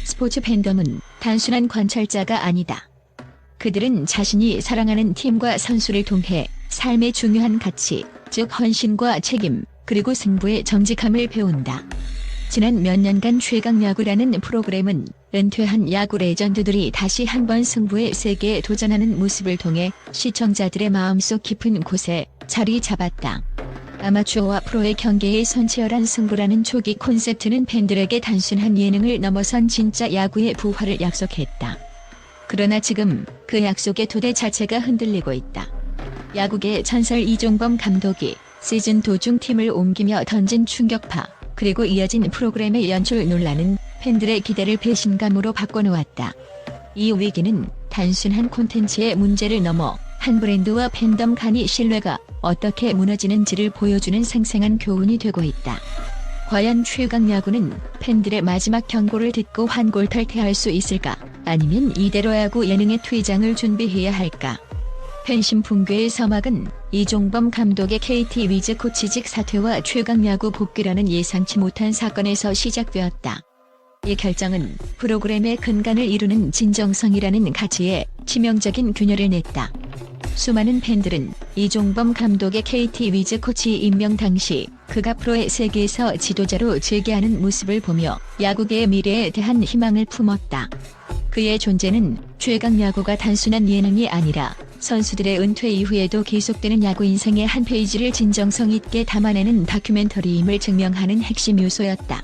스포츠 팬덤은 단순한 관찰자가 아니다. 그들은 자신이 사랑하는 팀과 선수를 통해 삶의 중요한 가치, 즉 헌신과 책임, 그리고 승부의 정직함을 배운다. 지난 몇 년간 최강야구라는 프로그램은 은퇴한 야구 레전드들이 다시 한번 승부의 세계에 도전하는 모습을 통해 시청자들의 마음속 깊은 곳에 자리 잡았다. 아마추어와 프로의 경계의 선치열한 승부라는 초기 콘셉트는 팬들에게 단순한 예능을 넘어선 진짜 야구의 부활을 약속했다. 그러나 지금 그 약속의 토대 자체가 흔들리고 있다. 야구계 전설 이종범 감독이 시즌 도중 팀을 옮기며 던진 충격파, 그리고 이어진 프로그램의 연출 논란은 팬들의 기대를 배신감으로 바꿔놓았다. 이 위기는 단순한 콘텐츠의 문제를 넘어 한 브랜드와 팬덤 간의 신뢰가 어떻게 무너지는지를 보여주는 생생한 교훈이 되고 있다. 과연 최강야구는 팬들의 마지막 경고를 듣고 환골탈퇴할 수 있을까? 아니면 이대로 야구 예능의 퇴장을 준비해야 할까? 팬심 붕괴의 서막은 이종범 감독의 KT 위즈 코치직 사퇴와 최강야구 복귀라는 예상치 못한 사건에서 시작되었다. 이 결정은 프로그램의 근간을 이루는 진정성이라는 가치에 치명적인 균열을 냈다. 수많은 팬들은 이종범 감독의 KT 위즈 코치 임명 당시 그가 프로의 세계에서 지도자로 재기하는 모습을 보며 야구계의 미래에 대한 희망을 품었다. 그의 존재는 최강야구가 단순한 예능이 아니라 선수들의 은퇴 이후에도 계속되는 야구 인생의 한 페이지를 진정성 있게 담아내는 다큐멘터리임을 증명하는 핵심 요소였다.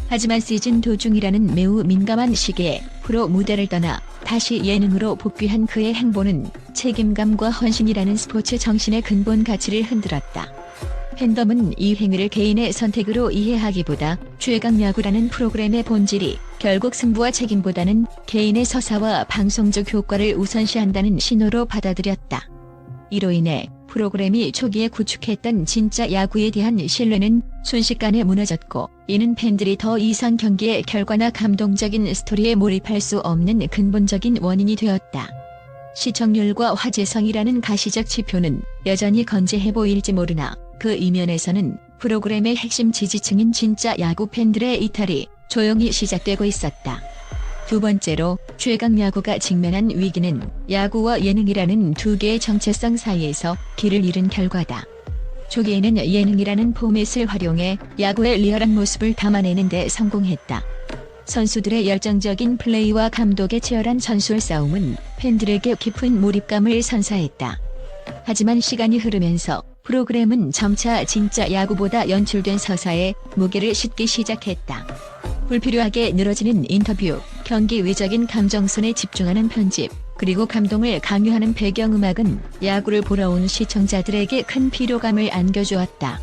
하지만 시즌 도중이라는 매우 민감한 시기에 프로 무대를 떠나 다시 예능으로 복귀한 그의 행보는 책임감과 헌신이라는 스포츠 정신의 근본 가치를 흔들었다. 팬덤은 이 행위를 개인의 선택으로 이해하기보다 최강야구라는 프로그램의 본질이 결국 승부와 책임보다는 개인의 서사와 방송적 효과를 우선시한다는 신호로 받아들였다. 이로 인해 프로그램이 초기에 구축했던 진짜 야구에 대한 신뢰는 순식간에 무너졌고, 이는 팬들이 더 이상 경기의 결과나 감동적인 스토리에 몰입할 수 없는 근본적인 원인이 되었다. 시청률과 화제성이라는 가시적 지표는 여전히 건재해 보일지 모르나 그 이면에서는 프로그램의 핵심 지지층인 진짜 야구 팬들의 이탈이 조용히 시작되고 있었다. 두 번째로 최강야구가 직면한 위기는 야구와 예능이라는 두 개의 정체성 사이에서 길을 잃은 결과다. 초기에는 예능이라는 포맷을 활용해 야구의 리얼한 모습을 담아내는 데 성공했다. 선수들의 열정적인 플레이와 감독의 치열한 전술 싸움은 팬들에게 깊은 몰입감을 선사했다. 하지만 시간이 흐르면서 프로그램은 점차 진짜 야구보다 연출된 서사에 무게를 싣기 시작했다. 불필요하게 늘어지는 인터뷰, 경기 외적인 감정선에 집중하는 편집, 그리고 감동을 강요하는 배경음악은 야구를 보러 온 시청자들에게 큰 피로감을 안겨주었다.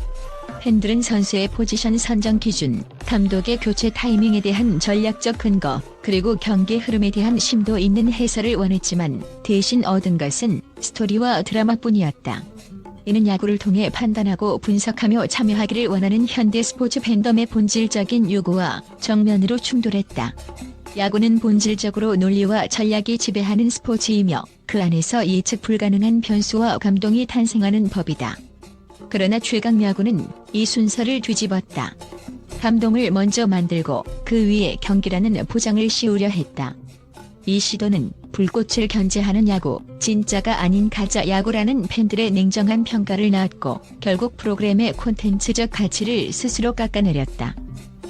팬들은 선수의 포지션 선정 기준, 감독의 교체 타이밍에 대한 전략적 근거, 그리고 경기 흐름에 대한 심도 있는 해설을 원했지만 대신 얻은 것은 스토리와 드라마뿐이었다. 이는 야구를 통해 판단하고 분석하며 참여하기를 원하는 현대 스포츠 팬덤의 본질적인 요구와 정면으로 충돌했다. 야구는 본질적으로 논리와 전략이 지배하는 스포츠이며 그 안에서 예측 불가능한 변수와 감동이 탄생하는 법이다. 그러나 최강야구는 이 순서를 뒤집었다. 감동을 먼저 만들고 그 위에 경기라는 포장을 씌우려 했다. 이 시도는 불꽃을 견제하는 야구, 진짜가 아닌 가짜 야구라는 팬들의 냉정한 평가를 낳았고 결국 프로그램의 콘텐츠적 가치를 스스로 깎아내렸다.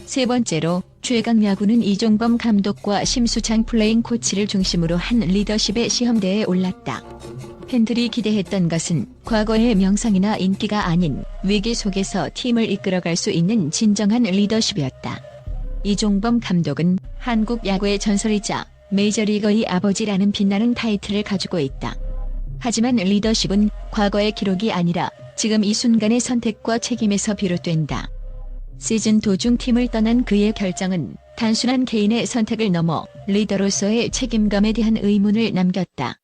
세 번째로 최강야구는 이종범 감독과 심수창 플레잉 코치를 중심으로 한 리더십의 시험대에 올랐다. 팬들이 기대했던 것은 과거의 명성이나 인기가 아닌 위기 속에서 팀을 이끌어갈 수 있는 진정한 리더십이었다. 이종범 감독은 한국 야구의 전설이자 메이저리거의 아버지라는 빛나는 타이틀을 가지고 있다. 하지만 리더십은 과거의 기록이 아니라 지금 이 순간의 선택과 책임에서 비롯된다. 시즌 도중 팀을 떠난 그의 결정은 단순한 개인의 선택을 넘어 리더로서의 책임감에 대한 의문을 남겼다.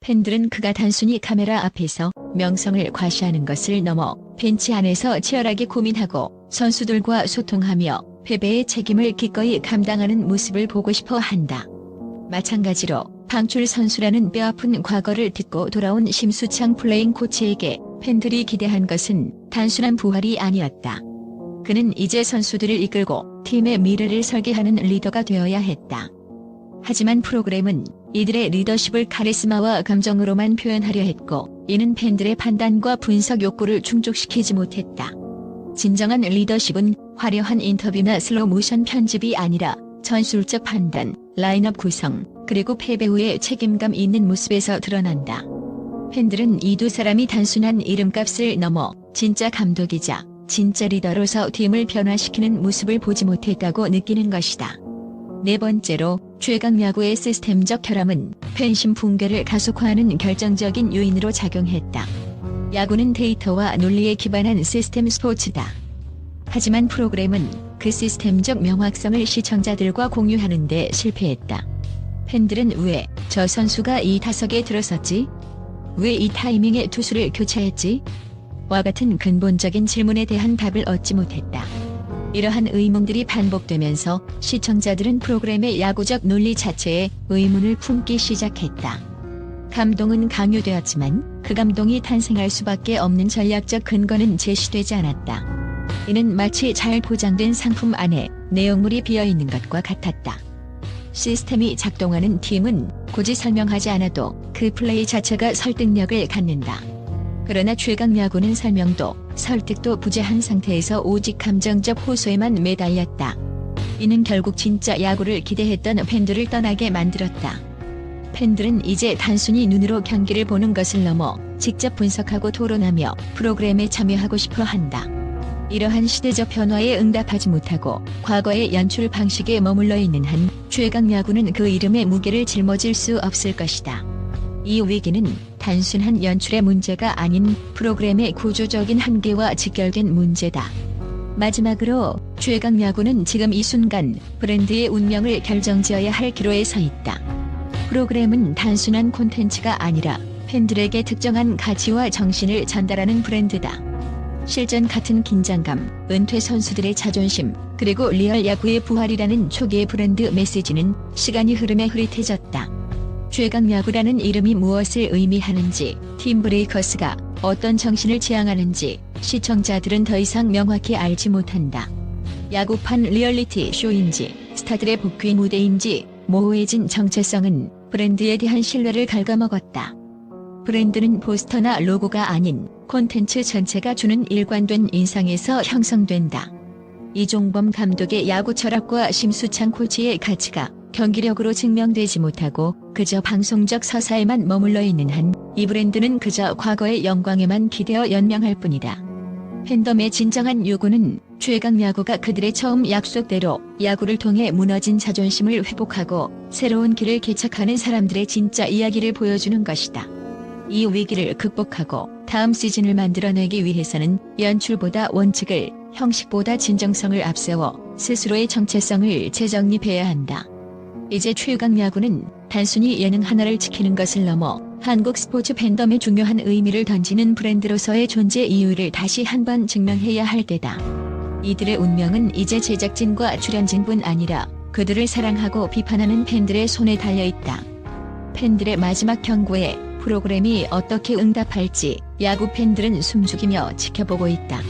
팬들은 그가 단순히 카메라 앞에서 명성을 과시하는 것을 넘어 벤치 안에서 치열하게 고민하고 선수들과 소통하며 패배의 책임을 기꺼이 감당하는 모습을 보고 싶어 한다. 마찬가지로 방출 선수라는 뼈아픈 과거를 딛고 돌아온 심수창 플레잉 코치에게 팬들이 기대한 것은 단순한 부활이 아니었다. 그는 이제 선수들을 이끌고 팀의 미래를 설계하는 리더가 되어야 했다. 하지만 프로그램은 이들의 리더십을 카리스마와 감정으로만 표현하려 했고, 이는 팬들의 판단과 분석 욕구를 충족시키지 못했다. 진정한 리더십은 화려한 인터뷰나 슬로우 모션 편집이 아니라 전술적 판단, 라인업 구성, 그리고 패배 후의 책임감 있는 모습에서 드러난다. 팬들은 이 두 사람이 단순한 이름값을 넘어 진짜 감독이자 진짜 리더로서 팀을 변화시키는 모습을 보지 못했다고 느끼는 것이다. 네 번째로, 최강 야구의 시스템적 결함은 팬심 붕괴를 가속화하는 결정적인 요인으로 작용했다. 야구는 데이터와 논리에 기반한 시스템 스포츠다. 하지만 프로그램은 그 시스템적 명확성을 시청자들과 공유하는 데 실패했다. 팬들은 왜 저 선수가 이 타석에 들어섰지? 왜 이 타이밍에 투수를 교체했지? 와 같은 근본적인 질문에 대한 답을 얻지 못했다. 이러한 의문들이 반복되면서 시청자들은 프로그램의 야구적 논리 자체에 의문을 품기 시작했다. 감동은 강요되었지만 그 감동이 탄생할 수밖에 없는 전략적 근거는 제시되지 않았다. 이는 마치 잘 포장된 상품 안에 내용물이 비어있는 것과 같았다. 시스템이 작동하는 팀은 굳이 설명하지 않아도 그 플레이 자체가 설득력을 갖는다. 그러나 최강 야구는 설명도 설득도 부재한 상태에서 오직 감정적 호소에만 매달렸다. 이는 결국 진짜 야구를 기대했던 팬들을 떠나게 만들었다. 팬들은 이제 단순히 눈으로 경기를 보는 것을 넘어 직접 분석하고 토론하며 프로그램에 참여하고 싶어 한다. 이러한 시대적 변화에 응답하지 못하고 과거의 연출 방식에 머물러 있는 한 최강 야구는 그 이름의 무게를 짊어질 수 없을 것이다. 이 위기는 단순한 연출의 문제가 아닌 프로그램의 구조적인 한계와 직결된 문제다. 마지막으로 최강 야구는 지금 이 순간 브랜드의 운명을 결정지어야 할 기로에 서 있다. 프로그램은 단순한 콘텐츠가 아니라 팬들에게 특정한 가치와 정신을 전달하는 브랜드다. 실전 같은 긴장감, 은퇴 선수들의 자존심, 그리고 리얼 야구의 부활이라는 초기의 브랜드 메시지는 시간이 흐름에 흐릿해졌다. 최강 야구라는 이름이 무엇을 의미하는지, 팀 브레이커스가 어떤 정신을 지향하는지 시청자들은 더 이상 명확히 알지 못한다. 야구판 리얼리티 쇼인지, 스타들의 복귀 무대인지 모호해진 정체성은 브랜드에 대한 신뢰를 갉아먹었다. 브랜드는 포스터나 로고가 아닌 콘텐츠 전체가 주는 일관된 인상에서 형성된다. 이종범 감독의 야구 철학과 심수창 코치의 가치가 경기력으로 증명되지 못하고 그저 방송적 서사에만 머물러 있는 한 이 브랜드는 그저 과거의 영광에만 기대어 연명할 뿐이다. 팬덤의 진정한 요구는 최강 야구가 그들의 처음 약속대로 야구를 통해 무너진 자존심을 회복하고 새로운 길을 개척하는 사람들의 진짜 이야기를 보여주는 것이다. 이 위기를 극복하고 다음 시즌을 만들어내기 위해서는 연출보다 원칙을, 형식보다 진정성을 앞세워 스스로의 정체성을 재정립해야 한다. 이제 최강 야구는 단순히 예능 하나를 지키는 것을 넘어 한국 스포츠 팬덤에 중요한 의미를 던지는 브랜드로서의 존재 이유를 다시 한번 증명해야 할 때다. 이들의 운명은 이제 제작진과 출연진뿐 아니라 그들을 사랑하고 비판하는 팬들의 손에 달려있다. 팬들의 마지막 경고에 프로그램이 어떻게 응답할지 야구 팬들은 숨죽이며 지켜보고 있다.